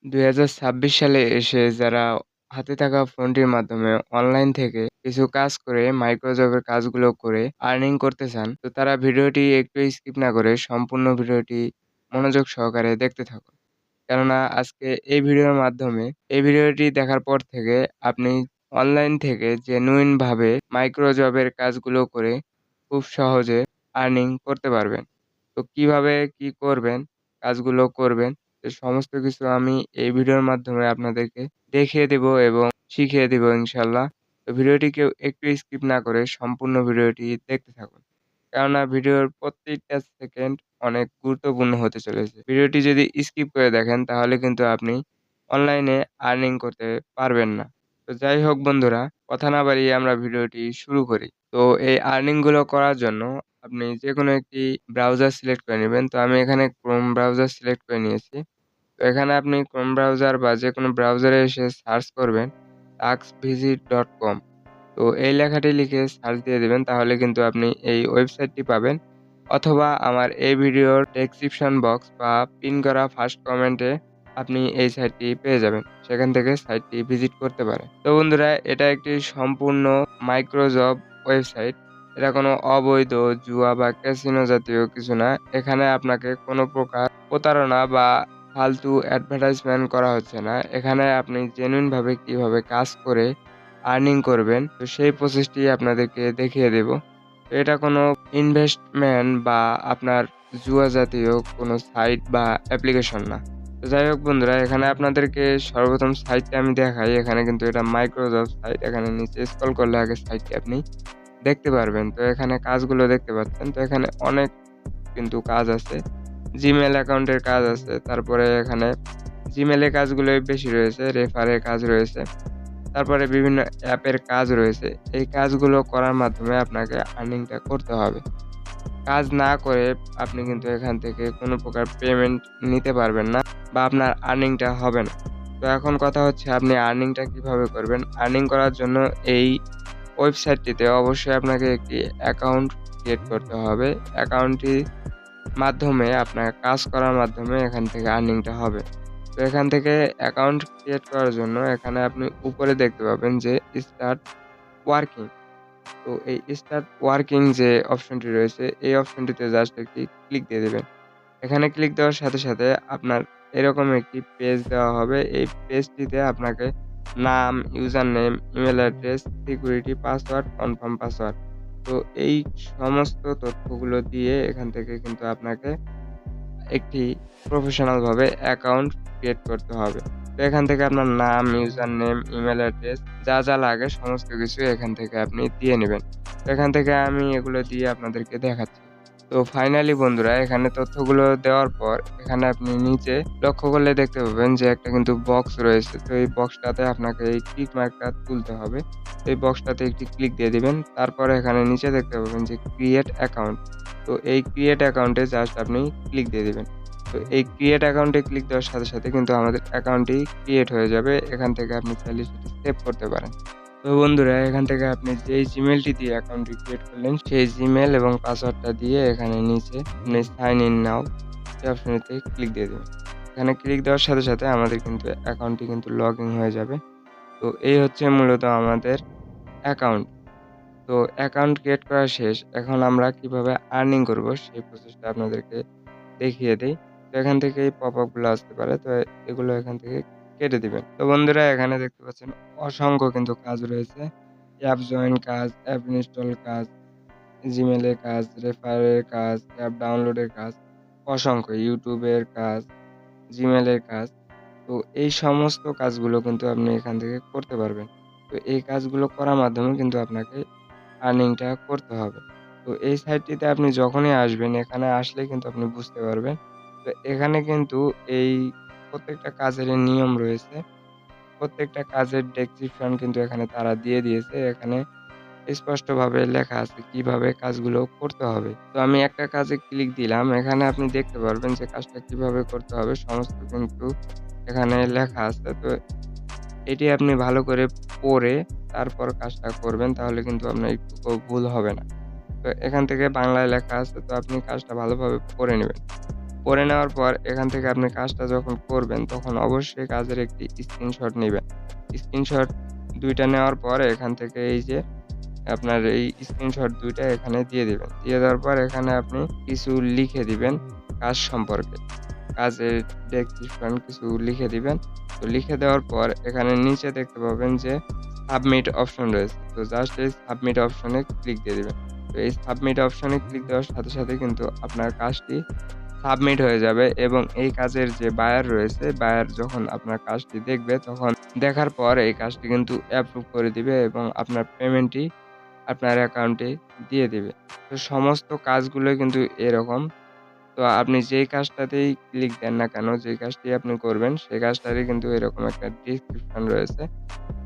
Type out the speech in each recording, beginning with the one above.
2026 সালে এসে যারা হাতে থাকা ফোনটির মাধ্যমে অনলাইন থেকে কিছু কাজ করে মাইক্রোজবের কাজগুলো করে আর্নিং করতে চান, তো তারা ভিডিওটি একটু স্কিপ না করে সম্পূর্ণ ভিডিওটি মনোযোগ সহকারে দেখতে থাকুন। কেননা আজকে এই ভিডিওটি দেখার পর থেকে আপনি অনলাইন থেকে জেনুইন ভাবে মাইক্রোজবের কাজগুলো করে খুব সহজে আর্নিং করতে পারবেন। তো কিভাবে কি করবেন, কাজগুলো করবেন, সে সমস্ত কিছু আমি এই ভিডিওর মাধ্যমে আপনাদেরকে দেখিয়ে দেব এবং শিখিয়ে দেব ইনশাল্লাহ। তো ভিডিওটি কেউ একটু স্কিপ না করে সম্পূর্ণ ভিডিওটি দেখতে থাকুন। কেননা ভিডিওর প্রত্যেকটা সেকেন্ড অনেক গুরুত্বপূর্ণ হতে চলেছে। ভিডিওটি যদি স্কিপ করে দেখেন তাহলে কিন্তু আপনি অনলাইনে আর্নিং করতে পারবেন না। তো যাই হোক বন্ধুরা, কথা না বাড়িয়ে আমরা ভিডিওটি শুরু করি। তো এই আর্নিং গুলো করার জন্য আপনি যেকোনো একটি ব্রাউজার সিলেক্ট করে নিবেন। তো আমি এখানে ক্রোম ব্রাউজার সিলেক্ট করে নিয়েছি। তো এখানে আপনি ক্রোম ব্রাউজার বা যেকোনো ব্রাউজারে এসে সার্চ করবেন taxvisit.com। তো এই লেখাটি লিখে সার্চ দিয়ে দিবেন, তাহলে কিন্তু আপনি এই ওয়েবসাইটটি পাবেন। অথবা আমার এই ভিডিওর ডেসক্রিপশন বক্স বা পিন করা ফার্স্ট কমেন্টে আপনি এই সাইটটি পেয়ে যাবেন। সেখান থেকে সাইটটি ভিজিট করতে পারেন। তো বন্ধুরা, এটা একটি সম্পূর্ণ মাইক্রোজব ওয়েবসাইট। এটা কোনো অবৈধ জুয়া বা ক্যাসিনো জাতীয় কিছু না। এখানে আপনাকে কোনো প্রকার প্রতারণা বা ফালতু অ্যাডভার্টাইজমেন্ট করা হচ্ছে না। এখানে আপনি জেনুইন ভাবে কিভাবে কাজ করে আর্নিং করবেন, তো সেই প্রসেসটি আপনাদেরকে দেখিয়ে দেব। তো এটা কোনো ইনভেস্টমেন্ট বা আপনার জুয়া জাতীয় কোনো সাইট বা অ্যাপ্লিকেশন না। তো যাই হোক বন্ধুরা, এখানে আপনাদেরকে সর্বপ্রথম সাইটটা আমি দেখাই। এখানে কিন্তু এটা মাইক্রোজব সাইট। এখানে নিচে স্ক্রল করলে আগে সাইটটি আপনি দেখতে পারবেন। তো এখানে কাজগুলো দেখতে পাচ্ছেন। তো এখানে অনেক কিন্তু কাজ আছে। জিমেইল অ্যাকাউন্টের কাজ আছে। তারপরে এখানে জিমেইলের কাজগুলোই বেশি রয়েছে। রেফারের কাজ রয়েছে। তারপরে বিভিন্ন অ্যাপের কাজ রয়েছে। এই কাজগুলো করার মাধ্যমে আপনাকে আর্নিংটা করতে হবে। কাজ না করে আপনি কিন্তু এখান থেকে কোনো প্রকার পেমেন্ট নিতে পারবেন না বা আপনার আর্নিংটা হবে না। তো এখন কথা হচ্ছে আপনি আর্নিংটা কিভাবে করবেন? আর্নিং করার জন্য এই ওয়েবসাইটটিতে অবশ্যই আপনাকে একটি অ্যাকাউন্ট ক্রিয়েট করতে হবে। অ্যাকাউন্টটির মাধ্যমে আপনার কাজ করার মাধ্যমে এখান থেকে আর্নিংটা হবে। তো এখান থেকে অ্যাকাউন্ট ক্রিয়েট করার জন্য এখানে আপনি উপরে দেখতে পাবেন যে স্টার্ট ওয়ার্কিং। তো এই স্টার্ট ওয়ার্কিং যে অপশনটি রয়েছে, এই অপশনটিতে জাস্ট একটি ক্লিক দিয়ে দিবেন। এখানে ক্লিক দেওয়ার সাথে সাথে আপনার এরকম একটি পেজ দেওয়া হবে। এই পেজটিতে আপনাকে নাম, user name, email address, security password, confirm password, তো এই সমস্ত তথ্যগুলো দিয়ে এখান থেকে কিন্তু আপনাকে একটি প্রফেশনাল ভাবে অ্যাকাউন্ট ক্রিয়েট করতে হবে। তো এখান থেকে আপনার নাম, ইউজার নেম, ইমেল অ্যাড্রেস যা লাগে সমস্ত কিছু এখান থেকে আপনি দিয়ে নিবেন। তো এখান থেকে আমি এগুলো দিয়ে আপনাদেরকে দেখাচ্ছি। তো ফাইনালি বন্ধুরা, এখানে তথ্যগুলো দেওয়ার পর এখানে আপনি নিচে লক্ষ্য করলে দেখতে পাবেন যে একটা কিন্তু বক্স রয়েছে। তো এই বক্সটাতে আপনাকে এই টিক মার্কটা তুলতে হবে। তো এই বক্সটাতে একটি ক্লিক দিয়ে দিবেন। তারপরে এখানে নিচে দেখতে পাবেন যে ক্রিয়েট অ্যাকাউন্ট। তো এই ক্রিয়েট অ্যাকাউন্টে জাস্ট আপনি ক্লিক দিয়ে দিবেন। তো এই ক্রিয়েট অ্যাকাউন্টে ক্লিক দেওয়ার সাথে সাথে কিন্তু আমাদের অ্যাকাউন্টটি ক্রিয়েট হয়ে যাবে। এখান থেকে আপনি চাইলে সেটি সেভ করতে পারেন। তো বন্ধুরা, এখান থেকে আপনি যেই জিমেইলটি দিয়ে অ্যাকাউন্টটি ক্রিয়েট করলেন সেই জিমেইল এবং পাসওয়ার্ডটা দিয়ে এখানে নিচে আপনি সাইন ইন নাও এই অপশনটিতে ক্লিক দিয়ে দেবেন। এখানে ক্লিক দেওয়ার সাথে সাথে আমাদের কিন্তু অ্যাকাউন্টটি কিন্তু লগ ইন হয়ে যাবে। তো এই হচ্ছে মূলত আমাদের অ্যাকাউন্ট। তো অ্যাকাউন্ট ক্রিয়েট করা শেষ। এখন আমরা কিভাবে আর্নিং করব সেই প্রসেসটা আপনাদেরকে দেখিয়ে দেই। তো এখান থেকে এই পপআপ গুলো আসতে পারে। তো এগুলো এখান থেকে কেটে দিবেন। তো বন্ধুরা, এখানে দেখতে পাচ্ছেন অসংখ্য কিন্তু কাজ রয়েছে। অ্যাপ জয়েন কাজ, অ্যাপ ইনস্টল কাজ, জিমেইলের কাজ, রেফারের কাজ, অ্যাপ ডাউনলোডের কাজ, অসংখ্য ইউটিউবের কাজ, জিমেইলের কাজ। তো এই সমস্ত কাজগুলো কিন্তু আপনি এখান থেকে করতে পারবেন। তো এই কাজগুলো করার মাধ্যমে কিন্তু আপনাকে আর্নিংটা করতে হবে। তো এই সাইটটিতে আপনি যখনই আসবেন, এখানে আসলে কিন্তু আপনি বুঝতে পারবেন। তো এখানে কিন্তু এই প্রত্যেকটা কাজেরই নিয়ম রয়েছে। প্রত্যেকটা কাজের ডেসক্রিপশন কিন্তু এখানে তারা দিয়ে দিয়েছে। এখানে স্পষ্টভাবে লেখা আছে কিভাবে কাজগুলো করতে হবে। তো আমি একটা কাজে ক্লিক দিলাম। এখানে আপনি দেখতে পারবেন যে কাজটা কিভাবে করতে হবে সমস্ত কিন্তু এখানে লেখা আছে। তো এটি আপনি ভালো করে পড়ে তারপর কাজটা করবেন, তাহলে কিন্তু আপনার একটুকুও ভুল হবে না। তো এখান থেকে বাংলায় লেখা আছে, তো আপনি কাজটা ভালোভাবে করে নিবেন। পড়ে নেওয়ার পর এখান থেকে আপনি কাজটা যখন করবেন তখন অবশ্যই কাজের একটি স্ক্রিনশট নিবেন। স্ক্রিনশট ২ টা নেওয়ার পর এখান থেকে এই যে আপনার এই স্ক্রিনশট ২ টা এখানে দিয়ে দিবেন। দিয়ে দেওয়ার পর এখানে আপনি কিছু লিখে দিবেন কাজ সম্পর্কে। কাজের ডেসক্রিপশন কিছু লিখে দিবেন। তো লিখে দেওয়ার পর এখানে নিচে দেখতে পাবেন যে সাবমিট অপশন রয়েছে। তো জাস্ট এই সাবমিট অপশনে ক্লিক দিয়ে দিবেন। তো এই সাবমিট অপশনে ক্লিক দেওয়ার সাথে, সাথে কিন্তু আপনার কাজটি সাবমিট হয়ে যাবে এবং এই কাজের যে বায়ার রয়েছে, বায়ার যখন আপনার কাজটি দেখবে তখন দেখার পর এই কাজটি কিন্তু অ্যাপ্রুভ করে দিবে এবং আপনার পেমেন্টটি আপনার অ্যাকাউন্টে দিয়ে দিবে। তো সমস্ত কাজগুলোই কিন্তু এরকম। তো আপনি যেই কাজটাতেই ক্লিক দেন না কেন, যেই কাজটি আপনি করবেন সেই কাজটারই কিন্তু এরকম একটা ডেসক্রিপশন রয়েছে।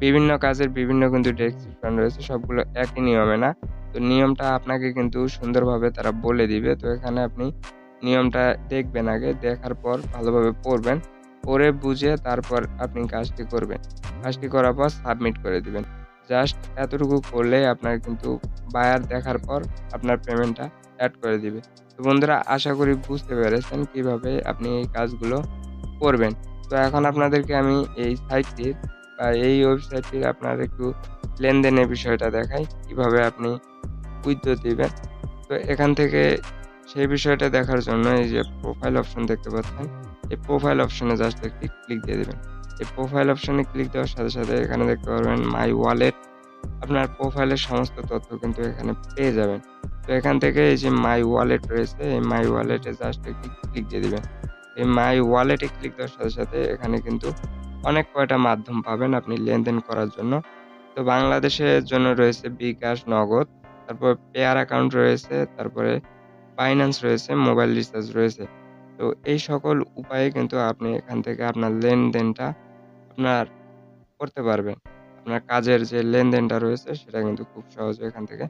বিভিন্ন কাজের বিভিন্ন কিন্তু ডেসক্রিপশন রয়েছে। সবগুলো একই নিয়মে না। তো নিয়মটা আপনাকে কিন্তু সুন্দরভাবে তারা বলে দিবে। তো এখানে আপনি নিয়মটা দেখবেন আগে। দেখার পর ভালোভাবে পড়বেন। পড়ে বুঝে তারপর আপনি কাজটি করবেন। কাজটি করার পর সাবমিট করে দিবেন। জাস্ট এতটুকু করলেই আপনার কিন্তু বায়ার দেখার পর আপনার পেমেন্টটা এড করে দিবে। তো বন্ধুরা আশা করি বুঝতে পেরেছেন কিভাবে আপনি এই কাজগুলো করবেন। তো এখন আপনাদেরকে আমি এই সাইটটির এই ওয়েবসাইটটির আপনার একটু লেনদেনের বিষয়টা দেখাই। কিভাবে আপনি উইথড্র দিবেন। তো এখান থেকে সেই বিষয়টা দেখার জন্য এই যে প্রোফাইল অপশন দেখতে পাচ্ছেন। এই প্রোফাইল অপশনে জাস্ট একটি ক্লিক দিয়ে দিবেন। এই প্রোফাইল অপশনে ক্লিক দেওয়ার সাথে, সাথে এখানে দেখতে পারবেন মাই ওয়ালেট। আপনার প্রোফাইলের সমস্ত তথ্য কিন্তু এখানে পেয়ে যাবেন। তো এখান থেকে এই যে মাই ওয়ালেট রয়েছে, এই মাই ওয়ালেটে জাস্ট একটি ক্লিক দিয়ে দিবেন। এই মাই ওয়ালেটে ক্লিক দেওয়ার সাথে, সাথে এখানে কিন্তু অনেক কয়টা মাধ্যম পাবেন আপনি লেনদেন করার জন্য। তো বাংলাদেশের জন্য রয়েছে বিকাশ, নগদ, তারপর পেয়ার অ্যাকাউন্ট রয়েছে, তারপরে বাইন্যান্স রয়েছে, মোবাইল রিচার্জ রয়েছে। তো এই সকল উপায়ে কিন্তু আপনি এখান থেকে আপনার লেনদেনটা আপনার করতে পারবেন। আপনার কাজের যে লেনদেনটা রয়েছে সেটা কিন্তু খুব সহজে এখান থেকে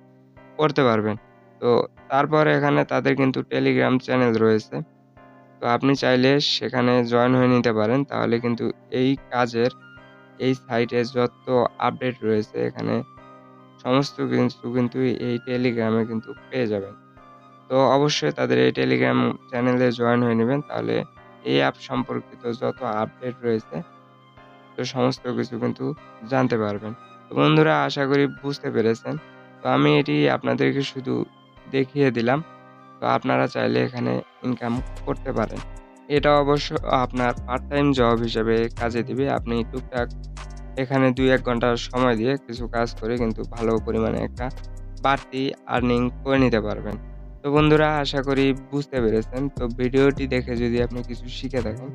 করতে পারবেন। তো তারপরে এখানে তাদের কিন্তু টেলিগ্রাম চ্যানেল রয়েছে। তো আপনি চাইলে সেখানে জয়েন হয়ে নিতে পারেন। তাহলে কিন্তু এই কাজের এই সাইটে যত আপডেট রয়েছে এখানে সমস্ত কিছু কিন্তু এই টেলিগ্রামে কিন্তু পেয়ে যাবেন। তো অবশ্যই তাদের এই টেলিগ্রাম চ্যানেলে জয়েন হয়ে নিবেন। তাহলে এই অ্যাপ সম্পর্কিত যত আপডেট রয়েছে তো সমস্ত কিছু কিন্তু জানতে পারবেন। তো বন্ধুরা আশা করি বুঝতে পেরেছেন। তো আমি এটি আপনাদেরকে শুধু দেখিয়ে দিলাম। তো আপনারা চাইলে এখানে ইনকাম করতে পারেন। এটা অবশ্য আপনার পার্ট টাইম জব হিসেবে কাজে দিবে। আপনি টুকটাক এখানে ২-১ ঘন্টা সময় দিয়ে কিছু কাজ করে কিন্তু ভালো পরিমাণে একটা বাড়তি আর্নিং করে নিতে পারবেন। তো বন্ধুরা আশা করি বুঝতে পেরেছেন। তো ভিডিওটি দেখে যদি আপনি কিছু শিখে থাকেন,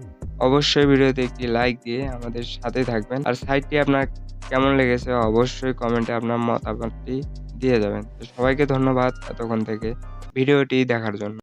অবশ্যই ভিডিওতে একটি লাইক দিয়ে আমাদের সাথেই থাকবেন। আর সাইটটি আপনার কেমন লেগেছে অবশ্যই কমেন্টে আপনার মতামতটি দিয়ে যাবেন। তো সবাইকে ধন্যবাদ এতক্ষণ থেকে ভিডিওটি দেখার জন্য।